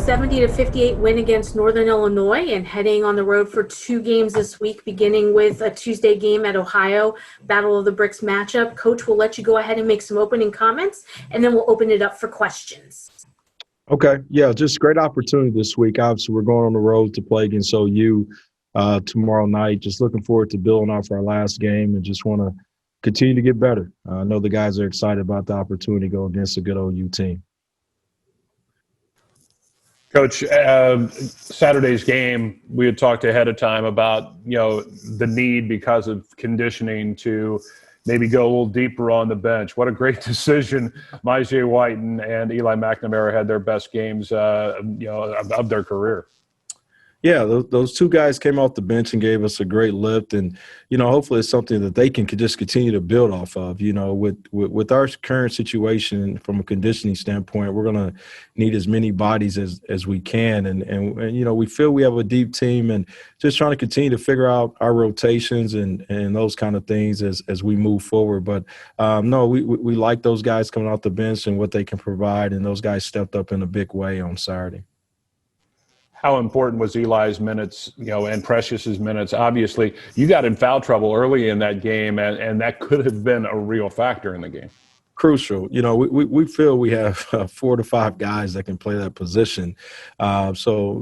70-58 win against Northern Illinois and heading on the road for 2 games this week, beginning with a Tuesday game at Ohio, Battle of the Bricks matchup. Coach, we'll let you go ahead and make some opening comments, and then we'll open it up for questions. Okay. Yeah, just great opportunity this week. Obviously, we're going on the road to play against OU tomorrow night. Just looking forward to building off our last game and just want to continue to get better. I know the guys are excited about the opportunity to go against a good OU team. Coach, Saturday's game, we had talked ahead of time about, the need because of conditioning to maybe go a little deeper on the bench. What a great decision. Myjai Whiten and Eli McNamara had their best games, of their career. Yeah, those two guys came off the bench and gave us a great lift, and hopefully it's something that they can just continue to build off of. With our current situation from a conditioning standpoint, we're going to need as many bodies as we can, and we feel we have a deep team, and just trying to continue to figure out our rotations and those kind of things as we move forward. But no, we like those guys coming off the bench and what they can provide, and those guys stepped up in a big way on Saturday. How important was Eli's minutes, and Precious's minutes? Obviously, you got in foul trouble early in that game, and that could have been a real factor in the game. Crucial. We feel we have 4 to 5 guys that can play that position. So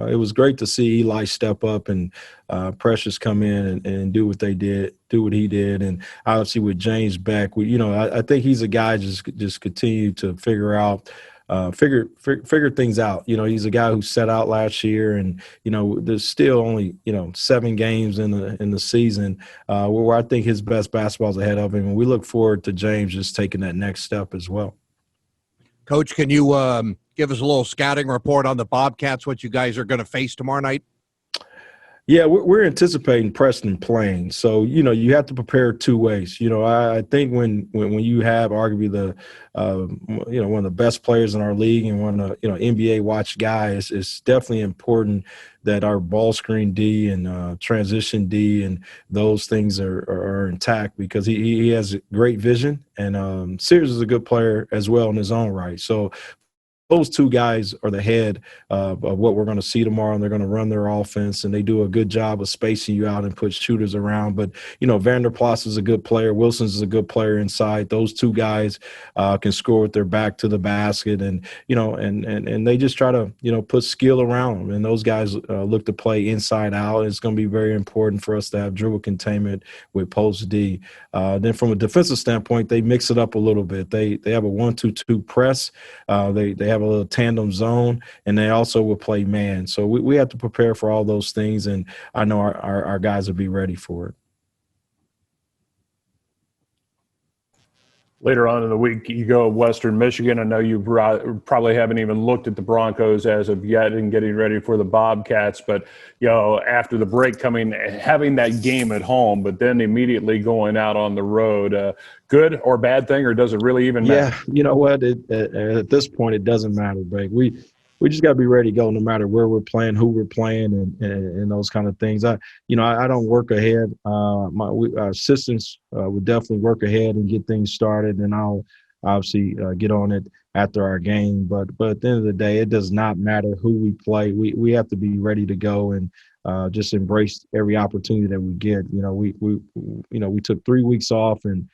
it was great to see Eli step up and Precious come in and do what he did. And obviously with James Beck, I think he's a guy just continue to figure things out. He's a guy who set out last year, and there's still only 7 games in the season where I think his best basketball is ahead of him, and we look forward to James just taking that next step as well. Coach, can you give us a little scouting report on the Bobcats, what you guys are going to face tomorrow night? Yeah, we're anticipating Preston playing. So, you have to prepare 2 ways. I think when you have arguably the, one of the best players in our league and one of the, NBA watch guys, it's definitely important that our ball screen D and transition D and those things are intact, because he has great vision, and Sears is a good player as well in his own right. So those 2 guys are the head of what we're going to see tomorrow, and they're going to run their offense, and they do a good job of spacing you out and put shooters around. But, Vanderplas is a good player. Wilson's is a good player inside. Those 2 guys can score with their back to the basket, and they just try to, put skill around them. And those guys look to play inside out. It's going to be very important for us to have dribble containment with post D. Then from a defensive standpoint, they mix it up a little bit. They have a 1-2-2 press. They have a little tandem zone, and they also will play man. So we have to prepare for all those things, and I know our guys will be ready for it. Later on in the week, you go to Western Michigan. I know you probably haven't even looked at the Broncos as of yet and getting ready for the Bobcats. But, after the break having that game at home, but then immediately going out on the road, good or bad thing, or does it really even matter? Yeah, you know what? At this point, it doesn't matter, Greg. We just got to be ready to go no matter where we're playing, who we're playing, and those kind of things. I don't work ahead. Our assistants would definitely work ahead and get things started, and I'll obviously get on it after our game. But at the end of the day, it does not matter who we play. We have to be ready to go and just embrace every opportunity that we get. We took 3 weeks off, and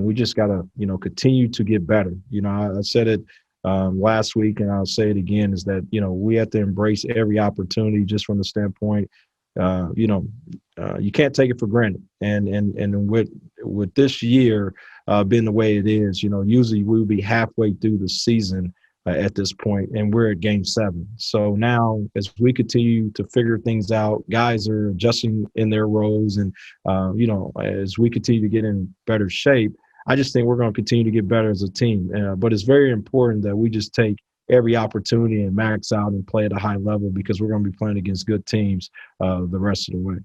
we just got to continue to get better. I said it last week, and I'll say it again, is that we have to embrace every opportunity, just from the standpoint you can't take it for granted, and with this year being the way it is, usually we'll be halfway through the season at this point, and we're at game 7. So now, as we continue to figure things out, guys are adjusting in their roles, and as we continue to get in better shape, I just think we're going to continue to get better as a team. But it's very important that we just take every opportunity and max out and play at a high level, because we're going to be playing against good teams the rest of the way.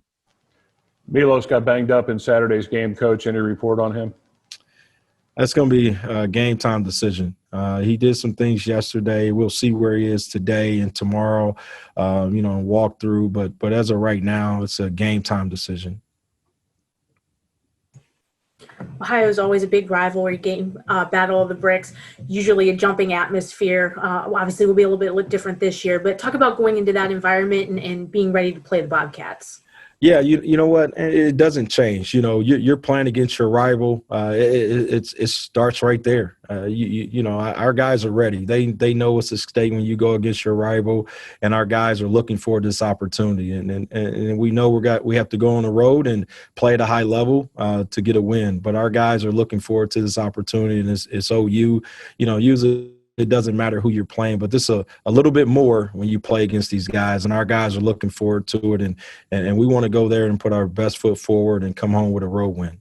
Milos got banged up in Saturday's game. Coach, any report on him? That's going to be a game time decision. He did some things yesterday. We'll see where he is today and tomorrow, walk through. But as of right now, it's a game time decision. Ohio is always a big rivalry game, Battle of the Bricks, usually a jumping atmosphere. Obviously, will be a little bit different this year, but talk about going into that environment and being ready to play the Bobcats. Yeah, you know what? It doesn't change. You know, you're playing against your rival. It starts right there. You know, our guys are ready. They know what's at stake when you go against your rival, and our guys are looking for this opportunity. And we know we have to go on the road and play at a high level to get a win. But our guys are looking forward to this opportunity, and it's OU. You know, usually it doesn't matter who you're playing, but this a little bit more when you play against these guys, and our guys are looking forward to it, and we want to go there and put our best foot forward and come home with a road win.